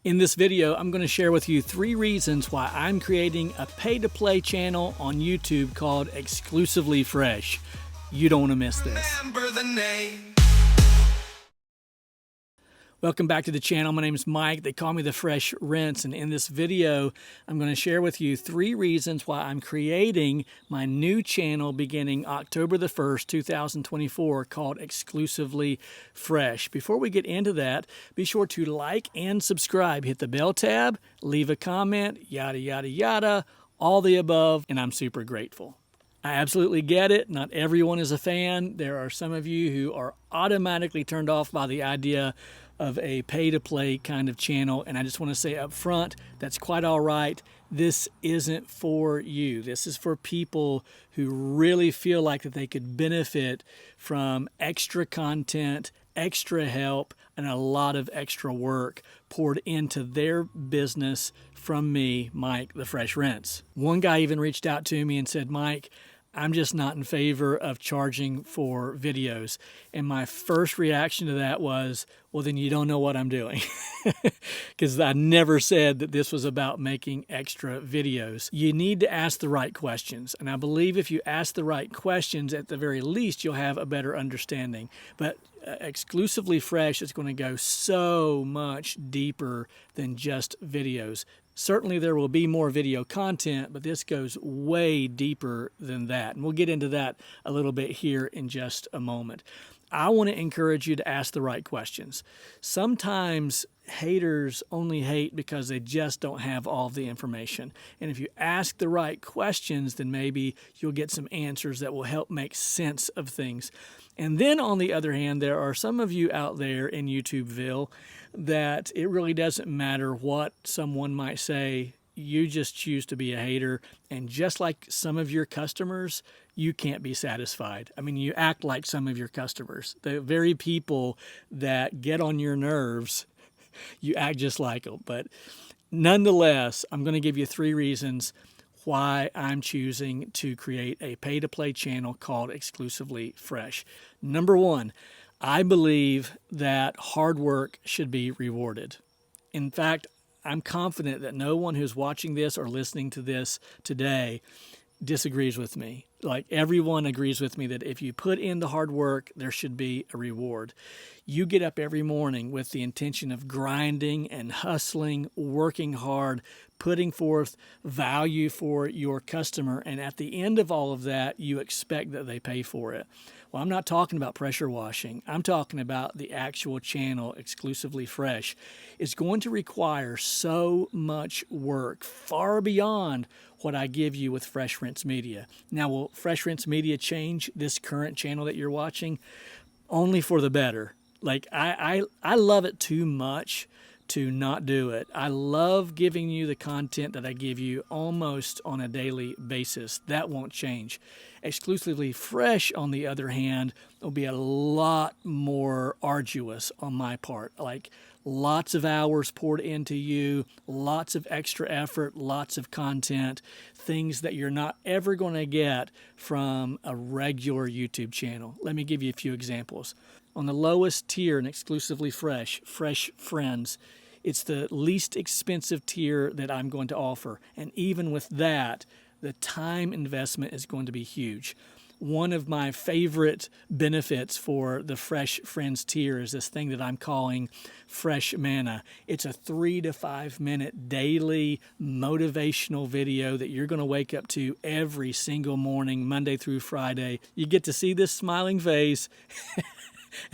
In this video, I'm going to share with you 3 reasons why I'm creating a pay-to-play channel on YouTube called Xclusively Fresh. You don't want to miss this. Remember the name. Welcome back to the channel. My name is Mike. They call me the Fresh Rinse, and in this video, I'm going to share with you 3 reasons why I'm creating my new channel beginning October the 1st, 2024, called Xclusively Fresh. Before we get into that, be sure to like and subscribe. Hit the bell tab, leave a comment, yada, yada, yada, all the above, and I'm super grateful. I absolutely get it. Not everyone is a fan. There are some of you who are automatically turned off by the idea of a pay-to-play kind of channel, and I just want to say up front, that's quite all right. This isn't for you. This is for people who really feel like that they could benefit from extra content, extra help, and a lot of extra work poured into their business from me, Mike, the Fresh Rinse. One guy even reached out to me and said, Mike, I'm just not in favor of charging for videos. And my first reaction to that was, well, then you don't know what I'm doing. Because I never said that this was about making extra videos. You need to ask the right questions. And I believe if you ask the right questions, at the very least, you'll have a better understanding. But Xclusively Fresh is going to go so much deeper than just videos. Certainly there will be more video content, but this goes way deeper than that. And we'll get into that a little bit here in just a moment. I want to encourage you to ask the right questions. Sometimes haters only hate because they just don't have all of the information. And if you ask the right questions, then maybe you'll get some answers that will help make sense of things. And then on the other hand, there are some of you out there in YouTubeville that it really doesn't matter what someone might say. You just choose to be a hater. And just like some of your customers, you can't be satisfied. I mean, you act like some of your customers. The very people that get on your nerves, you act just like them. But nonetheless, I'm going to give you 3 reasons why I'm choosing to create a pay-to-play channel called Xclusively Fresh. Number 1, I believe that hard work should be rewarded. In fact, I'm confident that no one who's watching this or listening to this today disagrees with me. Like, everyone agrees with me that if you put in the hard work, there should be a reward. You get up every morning with the intention of grinding and hustling, working hard, putting forth value for your customer, and at the end of all of that, you expect that they pay for it. Well, I'm not talking about pressure washing. I'm talking about the actual channel, Xclusively Fresh. It's going to require so much work, far beyond what I give you with Fresh Rinse Media. Now, will Fresh Rinse Media change this current channel that you're watching? Only for the better. Like, I love it too much to not do it. I love giving you the content that I give you almost on a daily basis. That won't change. Xclusively Fresh, on the other hand, will be a lot more arduous on my part. Like, lots of hours poured into you, lots of extra effort, lots of content, things that you're not ever going to get from a regular YouTube channel. Let me give you a few examples. On the lowest tier in Xclusively Fresh, Fresh Friends, it's the least expensive tier that I'm going to offer. And even with that, the time investment is going to be huge. One of my favorite benefits for the Fresh Friends tier is this thing that I'm calling Fresh Manna. It's a 3 to 5 minute daily motivational video that you're going to wake up to every single morning, Monday through Friday. You get to see this smiling face.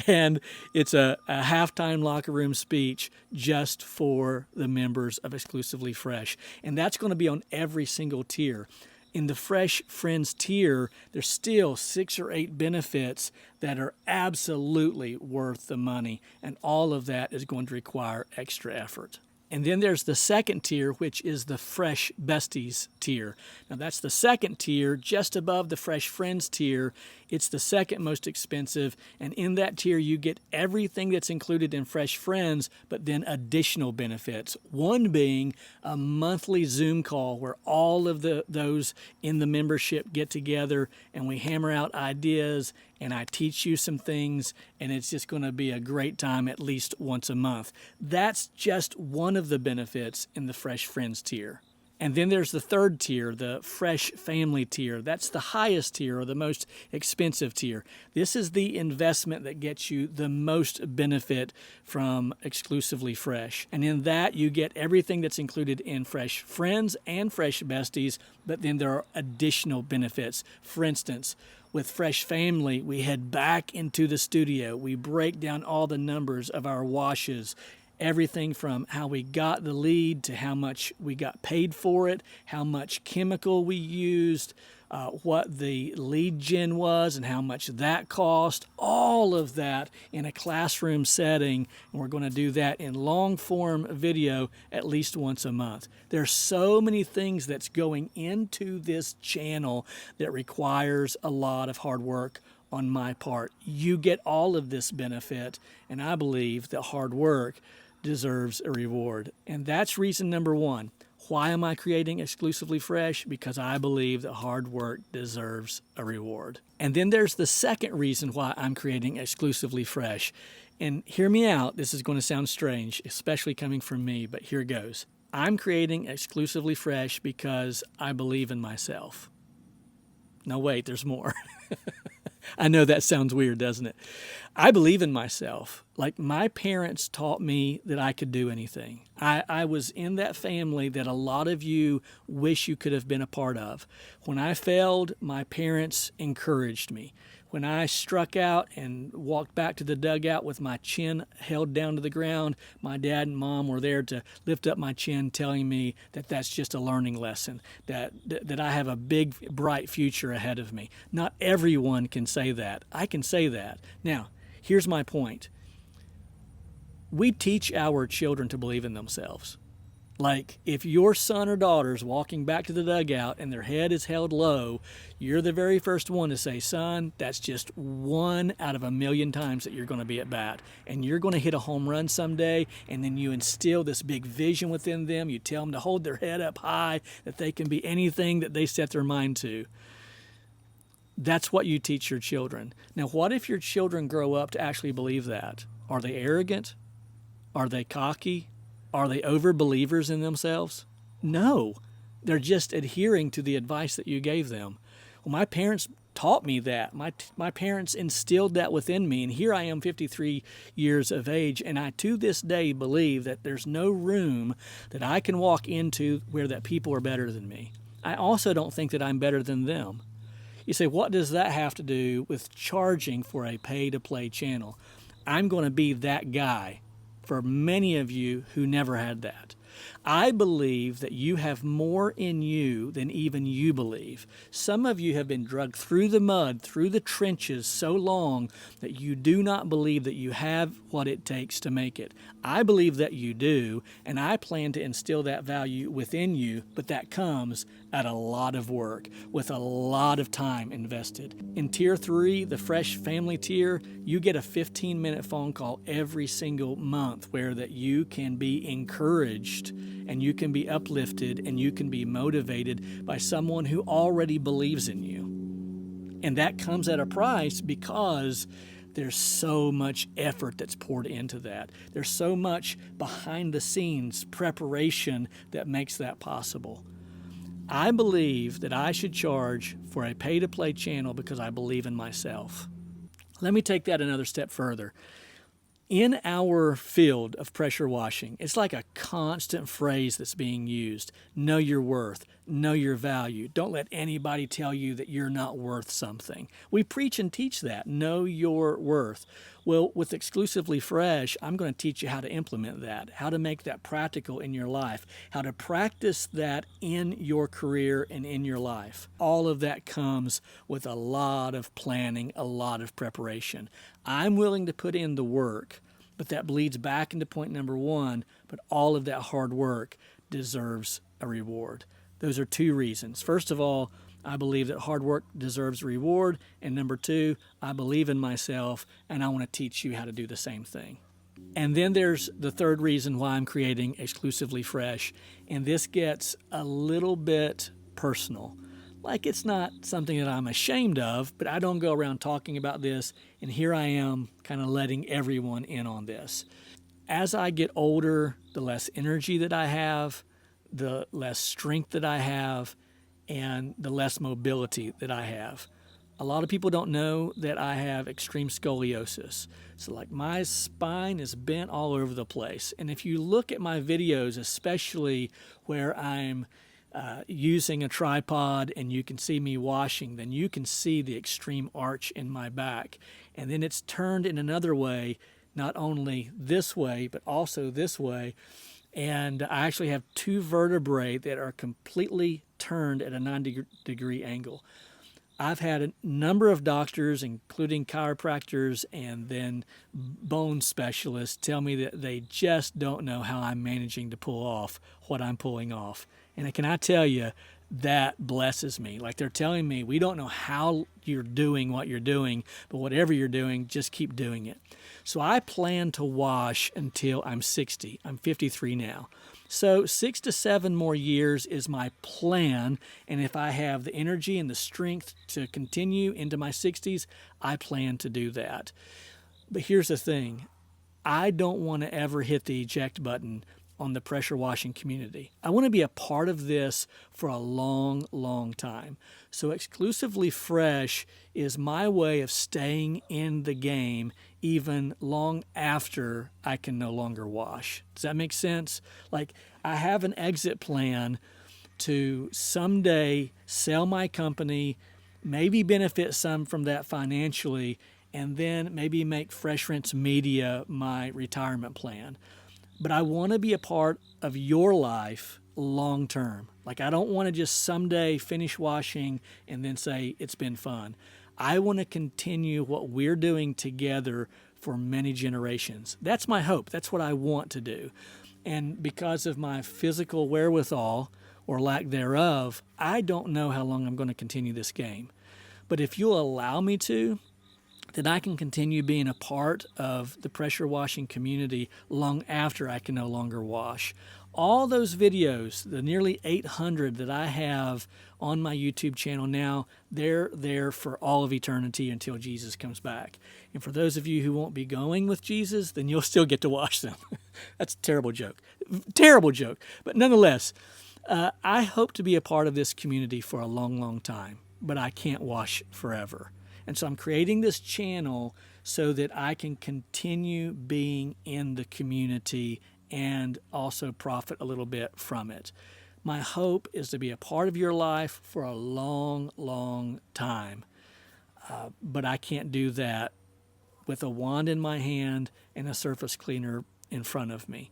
And it's a halftime locker room speech just for the members of Xclusively Fresh. And that's going to be on every single tier. In the Fresh Friends tier, there's still 6 or 8 benefits that are absolutely worth the money. And all of that is going to require extra effort. And then there's the second tier, which is the Fresh Besties tier. Now, that's the second tier, just above the Fresh Friends tier. It's the second most expensive, and in that tier you get everything that's included in Fresh Friends, but then additional benefits. One being a monthly Zoom call where all of those in the membership get together and we hammer out ideas and I teach you some things, and it's just going to be a great time at least once a month. That's just one of the benefits in the Fresh Friends tier. And then there's the third tier, the Fresh Family tier. That's the highest tier or the most expensive tier. This is the investment that gets you the most benefit from Exclusively Fresh. And in that, you get everything that's included in Fresh Friends and Fresh Besties, but then there are additional benefits. For instance, with Fresh Family, we head back into the studio. We break down all the numbers of our washes, everything from how we got the lead to how much we got paid for it, how much chemical we used, what the lead gen was and how much that cost, all of that in a classroom setting. And we're going to do that in long form video at least once a month. There's so many things that's going into this channel that requires a lot of hard work on my part. You get all of this benefit, and I believe that hard work deserves a reward. And that's reason number one. Why am I creating Exclusively Fresh? Because I believe that hard work deserves a reward. And then there's the second reason why I'm creating Exclusively Fresh. And hear me out, this is going to sound strange, especially coming from me, but here goes. I'm creating Exclusively Fresh because I believe in myself. No, wait, there's more. I know that sounds weird, doesn't it? I believe in myself. Like, my parents taught me that I could do anything. I was in that family that a lot of you wish you could have been a part of. When I failed, my parents encouraged me. When I struck out and walked back to the dugout with my chin held down to the ground, my dad and mom were there to lift up my chin, telling me that that's just a learning lesson, that I have a big, bright future ahead of me. Not everyone can say that. I can say that. Now, here's my point. We teach our children to believe in themselves. Like, if your son or daughter's walking back to the dugout and their head is held low, you're the very first one to say, son, that's just 1 out of 1,000,000 times that you're going to be at bat. And you're going to hit a home run someday, and then you instill this big vision within them. You tell them to hold their head up high, that they can be anything that they set their mind to. That's what you teach your children. Now, what if your children grow up to actually believe that? Are they arrogant? Are they cocky? Are they over-believers in themselves? No. They're just adhering to the advice that you gave them. Well, my parents taught me that. My parents instilled that within me, and here I am 53 years of age, and I to this day believe that there's no room that I can walk into where that people are better than me. I also don't think that I'm better than them. You say, what does that have to do with charging for a pay-to-play channel? I'm going to be that guy for many of you who never had that. I believe that you have more in you than even you believe. Some of you have been dragged through the mud, through the trenches so long that you do not believe that you have what it takes to make it. I believe that you do, and I plan to instill that value within you, but that comes at a lot of work, with a lot of time invested. In Tier 3, the Fresh Family tier, you get a 15-minute phone call every single month where that you can be encouraged and you can be uplifted and you can be motivated by someone who already believes in you. And that comes at a price because there's so much effort that's poured into that. There's so much behind the scenes preparation that makes that possible. I believe that I should charge for a pay-to-play channel because I believe in myself. Let me take that another step further. In our field of pressure washing, it's like a constant phrase that's being used. Know your worth. Know your value. Don't let anybody tell you that you're not worth something. We preach and teach that. Know your worth. Well, with Exclusively Fresh, I'm going to teach you how to implement that, how to make that practical in your life, how to practice that in your career and in your life. All of that comes with a lot of planning, a lot of preparation. I'm willing to put in the work, but that bleeds back into point number one, but all of that hard work deserves a reward. Those are two reasons. First of all, I believe that hard work deserves a reward. And number two, I believe in myself, and I want to teach you how to do the same thing. And then there's the third reason why I'm creating Exclusively Fresh, and this gets a little bit personal. like it's not something that I'm ashamed of, but I don't go around talking about this, and here I am kind of letting everyone in on this. As I get older, the less energy that I have, the less strength that I have, and the less mobility that I have. A lot of people don't know that I have extreme scoliosis. So like my spine is bent all over the place. And if you look at my videos, especially where I'm using a tripod and you can see me washing, then you can see the extreme arch in my back. And then it's turned in another way, not only this way, but also this way. And I actually have two vertebrae that are completely turned at a 90-degree angle. I've had a number of doctors, including chiropractors and then bone specialists, tell me that they just don't know how I'm managing to pull off what I'm pulling off. And can I tell you, that blesses me. Like they're telling me, we don't know how you're doing what you're doing, but whatever you're doing, just keep doing it. So I plan to wash until I'm 60. I'm 53 now. So 6 to 7 more years is my plan. And if I have the energy and the strength to continue into my 60s, I plan to do that. But here's the thing. I don't want to ever hit the eject button on the pressure washing community. I want to be a part of this for a long, long time. So Xclusively Fresh is my way of staying in the game even long after I can no longer wash. Does that make sense? Like I have an exit plan to someday sell my company, maybe benefit some from that financially, and then maybe make Fresh Rinse Media my retirement plan. But I want to be a part of your life long term. Like I don't want to just someday finish washing and then say it's been fun. I want to continue what we're doing together for many generations. That's my hope. That's what I want to do. And because of my physical wherewithal or lack thereof, I don't know how long I'm going to continue this game. But if you'll allow me to, then I can continue being a part of the pressure washing community long after I can no longer wash. All those videos, the nearly 800 that I have on my YouTube channel now, they're there for all of eternity until Jesus comes back. And for those of you who won't be going with Jesus, then you'll still get to watch them. That's a terrible joke. Terrible joke. But nonetheless, I hope to be a part of this community for a long, long time, but I can't wash forever. And so I'm creating this channel so that I can continue being in the community and also profit a little bit from it. My hope is to be a part of your life for a long, long time. But I can't do that with a wand in my hand and a surface cleaner in front of me.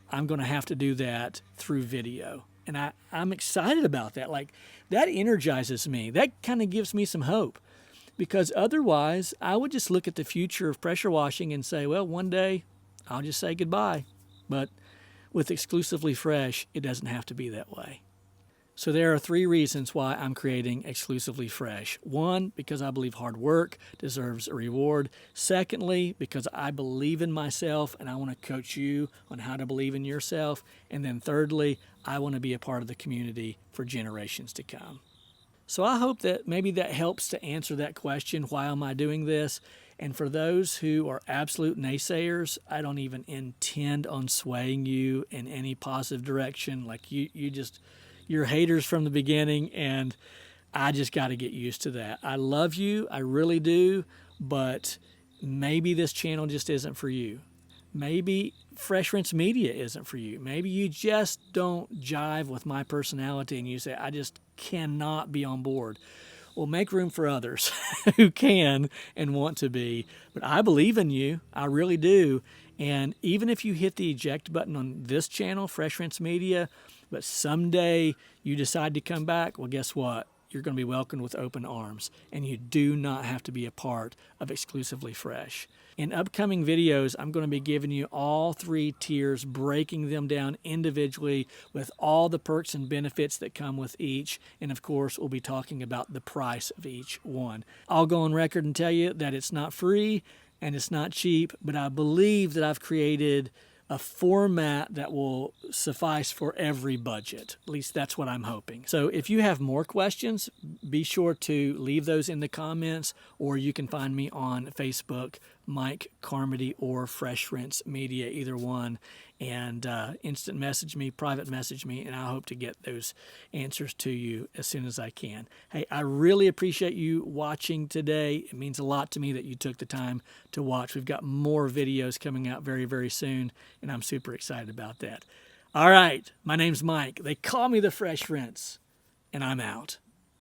I'm going to have to do that through video. And I'm excited about that. Like, that energizes me. That kind of gives me some hope. Because otherwise, I would just look at the future of pressure washing and say, well, one day I'll just say goodbye. But with Xclusively Fresh, it doesn't have to be that way. So there are 3 reasons why I'm creating Xclusively Fresh. 1, because I believe hard work deserves a reward. Secondly, because I believe in myself and I want to coach you on how to believe in yourself. And then thirdly, I want to be a part of the community for generations to come. So I hope that maybe that helps to answer that question, why am I doing this? And for those who are absolute naysayers, I don't even intend on swaying you in any positive direction. Like you're haters from the beginning, and I just got to get used to that. I love you, I really do, but maybe this channel just isn't for you. Maybe Fresh Rinse Media isn't for you. Maybe you just don't jive with my personality and you say, I just cannot be on board. Well, make room for others who can and want to be. But I believe in you. I really do. And even if you hit the eject button on this channel, Fresh Rinse Media, but someday you decide to come back, well, guess what? You're going to be welcomed with open arms, and you do not have to be a part of Xclusively Fresh. In upcoming videos, I'm going to be giving you all 3 tiers, breaking them down individually with all the perks and benefits that come with each. And of course, we'll be talking about the price of each one. I'll go on record and tell you that it's not free and it's not cheap, but I believe that I've created a format that will suffice for every budget. At least that's what I'm hoping. So if you have more questions, be sure to leave those in the comments, or you can find me on Facebook, Mike Carmody or Fresh Rinse Media, either one, and instant message me, private message me, and I hope to get those answers to you as soon as I can. Hey, I really appreciate you watching today. It means a lot to me that you took the time to watch. We've got more videos coming out very, very soon, and I'm super excited about that. All right, my name's Mike. They call me the Fresh Rinse, and I'm out.